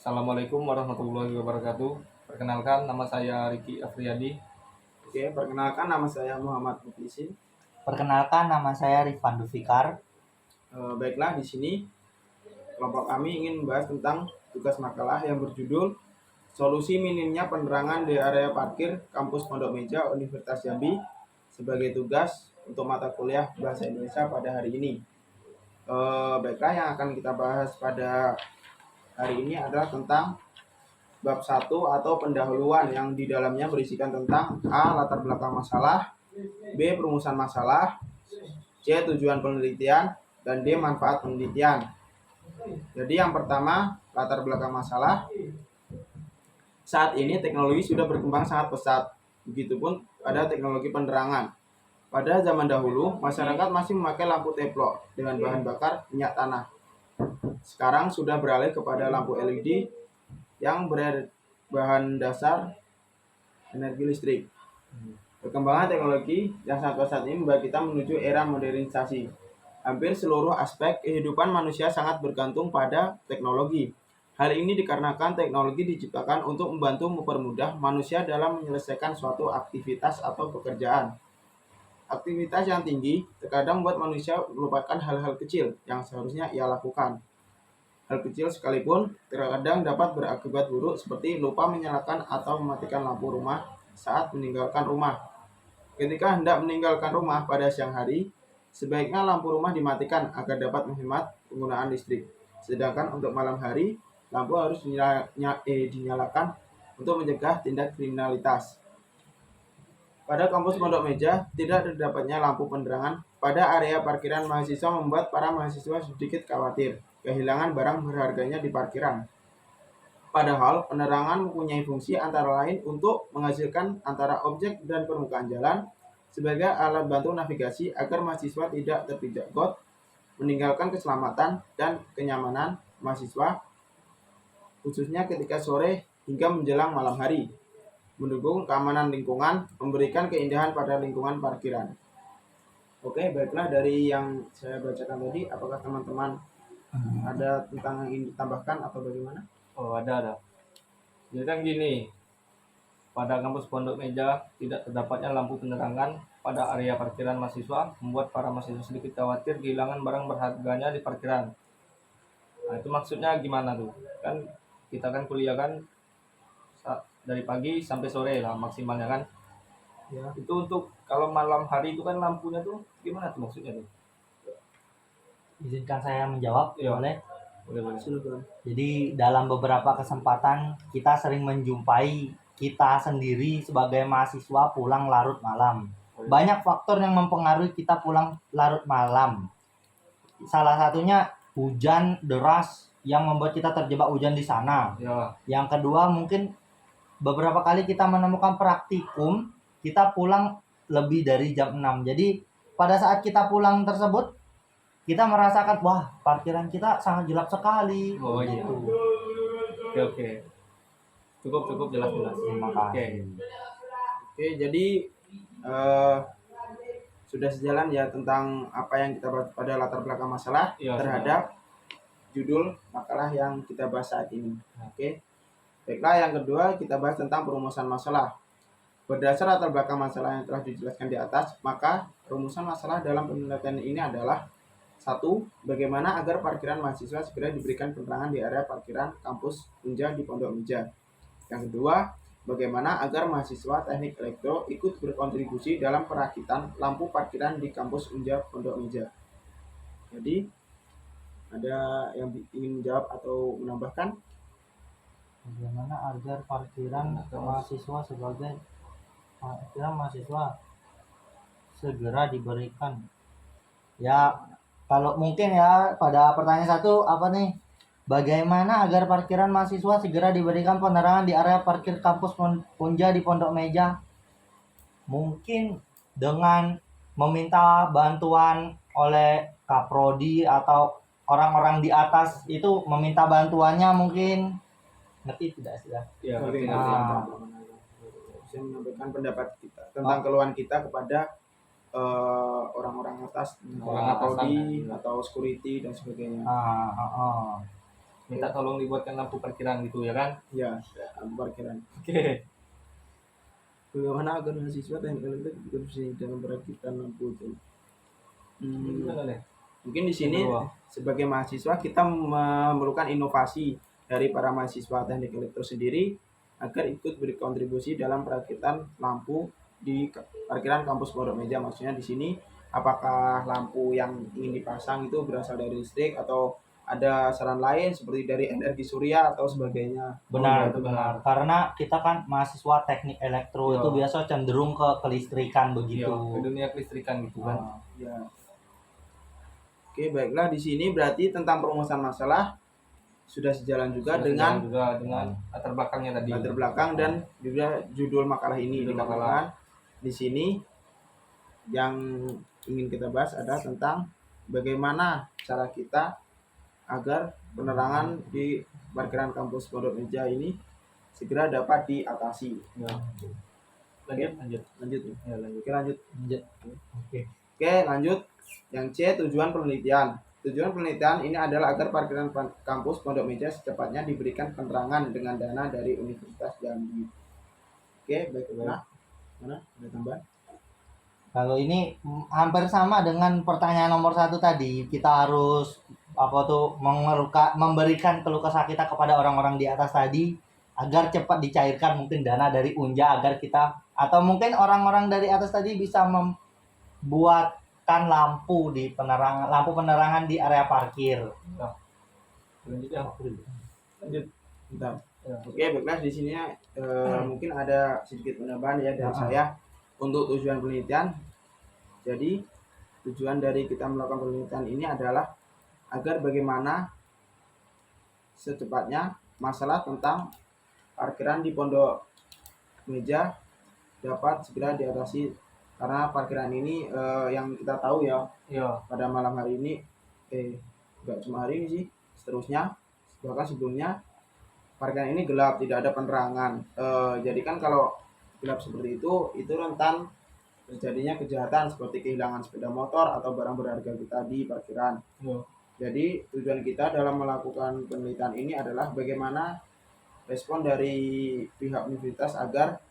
Assalamualaikum warahmatullahi wabarakatuh. Perkenalkan, nama saya Riki Afriyadi. Oke, perkenalkan nama saya Muhammad Muklisin. Perkenalkan, nama saya Rifan Dufikar. Baiklah, di sini kelompok kami ingin membahas tentang tugas makalah yang berjudul Solusi Minimnya Penerangan di Area Parkir Kampus Pondok Meja Universitas Jambi sebagai tugas untuk mata kuliah Bahasa Indonesia pada hari ini. Baiklah, yang akan kita bahas pada hari ini adalah tentang bab 1 atau pendahuluan yang di dalamnya berisikan tentang A. Latar belakang masalah, B. Perumusan masalah, C. Tujuan penelitian, dan D. Manfaat penelitian. Jadi yang pertama, latar belakang masalah. Saat ini teknologi sudah berkembang sangat pesat, begitupun pada teknologi penerangan. Pada zaman dahulu, masyarakat masih memakai lampu teplok dengan bahan bakar minyak tanah. Sekarang sudah beralih kepada lampu LED yang berbahan dasar energi listrik. Perkembangan teknologi yang sangat pesat ini membawa kita menuju era modernisasi. Hampir seluruh aspek kehidupan manusia sangat bergantung pada teknologi. Hal ini dikarenakan teknologi diciptakan untuk membantu mempermudah manusia dalam menyelesaikan suatu aktivitas atau pekerjaan. Aktivitas yang tinggi terkadang membuat manusia melupakan hal-hal kecil yang seharusnya ia lakukan. Hal kecil sekalipun terkadang dapat berakibat buruk seperti lupa menyalakan atau mematikan lampu rumah saat meninggalkan rumah. Ketika hendak meninggalkan rumah pada siang hari, sebaiknya lampu rumah dimatikan agar dapat menghemat penggunaan listrik. Sedangkan untuk malam hari, lampu harus dinyalakan untuk mencegah tindak kriminalitas. Pada kampus Pondok Meja, tidak terdapatnya lampu penerangan pada area parkiran mahasiswa membuat para mahasiswa sedikit khawatir kehilangan barang berharganya di parkiran. Padahal penerangan mempunyai fungsi antara lain untuk menghasilkan antara objek dan permukaan jalan sebagai alat bantu navigasi agar mahasiswa tidak terpijak got, meninggalkan keselamatan dan kenyamanan mahasiswa, khususnya ketika sore hingga menjelang malam hari, mendukung keamanan lingkungan, memberikan keindahan pada lingkungan parkiran. Oke, baiklah dari yang saya bacakan tadi, apakah teman-teman ada tentang yang ingin ditambahkan atau bagaimana? Oh, ada. Jadi kan gini, pada kampus Pondok Meja tidak terdapatnya lampu penerangan pada area parkiran mahasiswa membuat para mahasiswa sedikit khawatir kehilangan barang berharganya di parkiran. Nah, itu maksudnya gimana tuh? Kan kita kan kuliah kan dari pagi sampai sore lah maksimalnya kan. Ya, Itu untuk kalau malam hari itu kan lampunya tuh gimana tuh maksudnya tuh? Izinkan saya menjawab, Iya. boleh? Boleh. silakan. Jadi dalam beberapa kesempatan kita sering menjumpai kita sendiri sebagai mahasiswa pulang larut malam. Banyak faktor yang mempengaruhi kita pulang larut malam. Salah satunya hujan deras yang membuat kita terjebak hujan di sana. Ya, Yang kedua mungkin beberapa kali kita menemukan praktikum, kita pulang lebih dari jam 6. Jadi pada saat kita pulang tersebut, kita merasakan, wah, parkiran kita sangat gelap sekali. Oh, iya. Gitu. Oke. Cukup jelas. Terima Oke. kasih. Oke, jadi sudah sejalan ya tentang apa yang kita bahas pada latar belakang masalah Iya, terhadap judul makalah yang kita bahas saat ini. Oke, baiklah yang kedua kita bahas tentang perumusan masalah. Berdasar latar belakang masalah yang telah dijelaskan di atas, maka rumusan masalah dalam penelitian ini adalah: 1. Bagaimana agar parkiran mahasiswa segera diberikan penerangan di area parkiran kampus Unja di Pondok Meja. Yang kedua, bagaimana agar mahasiswa teknik elektro ikut berkontribusi dalam perakitan lampu parkiran di kampus Unja Pondok Meja. Jadi, ada yang ingin menjawab atau menambahkan? Bagaimana agar parkiran mahasiswa segera diberikan? Ya, kalau mungkin ya pada pertanyaan satu apa nih? Bagaimana agar parkiran mahasiswa segera diberikan penerangan di area parkir kampus Unja di Pondok Meja? Mungkin dengan meminta bantuan oleh Kaprodi atau orang-orang di atas itu, meminta bantuannya mungkin. Ngerti tidak sih ya? Iya, Oke, ngerti. Saya menyampaikan pendapat kita tentang keluhan kita kepada orang-orang atas, Orang Prodi atasan. atau security dan sebagainya. minta tolong dibuatkan lampu parkiran gitu ya kan. Ya, lampu parkiran. Oke. Bagaimana agar mahasiswa teknik elektrik bersih dalam perakitan lampu itu? Gimana nih? Mungkin di sini sebagai mahasiswa kita memerlukan inovasi dari para mahasiswa teknik elektro sendiri agar ikut berkontribusi dalam perakitan lampu di parkiran kampus Pondok Meja. Maksudnya di sini apakah lampu yang ingin dipasang itu berasal dari listrik atau ada saran lain seperti dari energi surya atau sebagainya. Benar, itu benar. Karena kita kan mahasiswa teknik elektro Iya. itu biasa cenderung ke kelistrikan begitu. Ke dunia kelistrikan gitu kan. Ya. Oke, baiklah, di sini berarti tentang perumusan masalah sudah sejalan juga dengan latar belakangnya tadi. latar belakang dan juga judul makalah ini. Judul Dikarenakan di sini yang ingin kita bahas adalah tentang bagaimana cara kita agar penerangan di parkiran kampus Pondok Meja ini segera dapat diatasi. Ya. Lanjut. Lanjut. Ya, lanjut. Oke, lanjut. Oke. Oke, lanjut. Yang C, tujuan penelitian. Tujuan penelitian ini adalah agar parkiran kampus Pondok Meja secepatnya diberikan penerangan dengan dana dari Universitas Jambi. Oke, baiklah. Mana? Ada tambahan? Kalau ini hampir sama dengan pertanyaan nomor 1 tadi. Kita harus memberikan keluh kesah kita kepada orang-orang di atas tadi agar cepat dicairkan mungkin dana dari Unja agar kita atau mungkin orang-orang dari atas tadi bisa membuatkan lampu penerangan di area parkir. Lanjut ya. Lanjut. Bentar. Ya. Oke, baiklah, di sini mungkin ada sedikit penambahan ya dari saya untuk tujuan penelitian. Jadi tujuan dari kita melakukan penelitian ini adalah agar bagaimana secepatnya masalah tentang parkiran di Pondok Meja dapat segera diatasi, karena parkiran ini yang kita tahu ya pada malam hari ini enggak cuma hari ini sih, seterusnya bahkan sebelumnya parkiran ini gelap, tidak ada penerangan. Jadi kan kalau gelap seperti itu rentan terjadinya kejahatan seperti kehilangan sepeda motor atau barang berharga kita di parkiran. Jadi tujuan kita dalam melakukan penelitian ini adalah bagaimana respon dari pihak universitas agar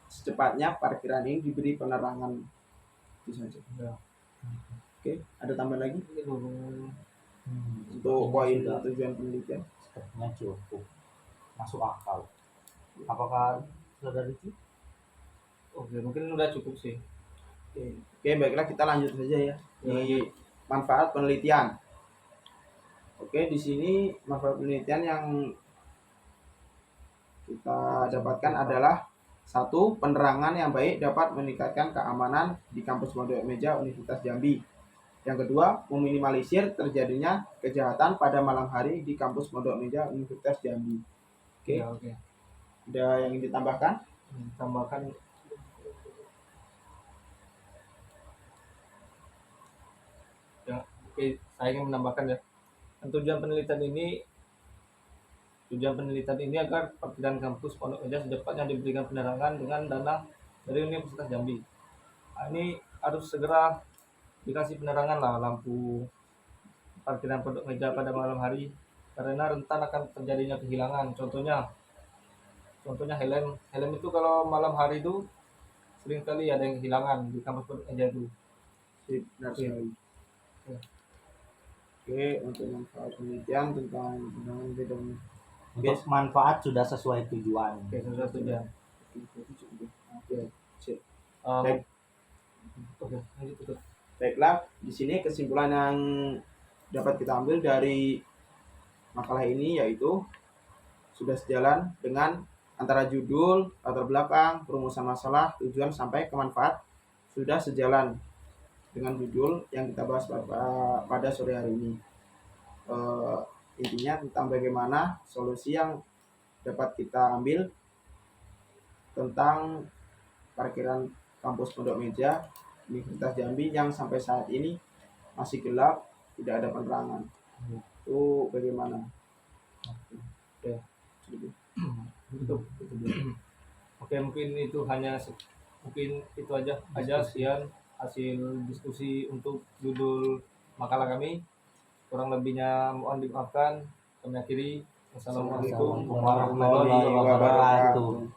secepatnya parkiran ini diberi penerangan. Itu saja. Oke, ada tambahan lagi untuk poin tujuan penelitian? Sepertinya cukup masuk akal. Apakah saudara Riki? Oke, mungkin udah cukup sih. Oke, baiklah, kita lanjut saja ya di manfaat penelitian. Oke, di sini manfaat penelitian yang kita dapatkan adalah 1. Penerangan yang baik dapat meningkatkan keamanan di kampus Pondok Meja Universitas Jambi. Yang kedua, meminimalisir terjadinya kejahatan pada malam hari di kampus Pondok Meja Universitas Jambi. Oke. Oke. Ada yang ingin ditambahkan? Tambahkan. Ya, oke, saya ingin menambahkan ya. Tujuan penelitian ini agar parkiran kampus Pondok Meja secepatnya diberikan penerangan dengan dana dari Universitas Jambi. Nah, ini harus segera dikasih penerangan lah lampu parkiran Pondok Meja pada malam hari, karena rentan akan terjadinya kehilangan. Contohnya helm itu kalau malam hari itu sering kali ada yang kehilangan di kampus Pondok Meja itu. Benar sekali. Oke, untuk manfaat penelitian tentang penerangan beda. Untuk manfaat sudah sesuai tujuan. Oke, sesuai tujuan. Oke, sip. Oke, lanjut. Baiklah, di sini kesimpulan yang dapat kita ambil dari makalah ini yaitu sudah sejalan dengan antara judul, latar belakang, perumusan masalah, tujuan sampai ke manfaat sudah sejalan dengan judul yang kita bahas pada sore hari ini. Intinya tentang bagaimana solusi yang dapat kita ambil tentang parkiran kampus Pondok Meja Universitas Jambi yang sampai saat ini masih gelap, tidak ada penerangan. Itu bagaimana? Oke. Oke, mungkin itu aja sekian hasil diskusi untuk judul makalah kami. Kurang lebihnya mohon dimaafkan. Kami akhiri. Wassalamualaikum warahmatullahi warahmatullahi wabarakatuh. wabarakatuh.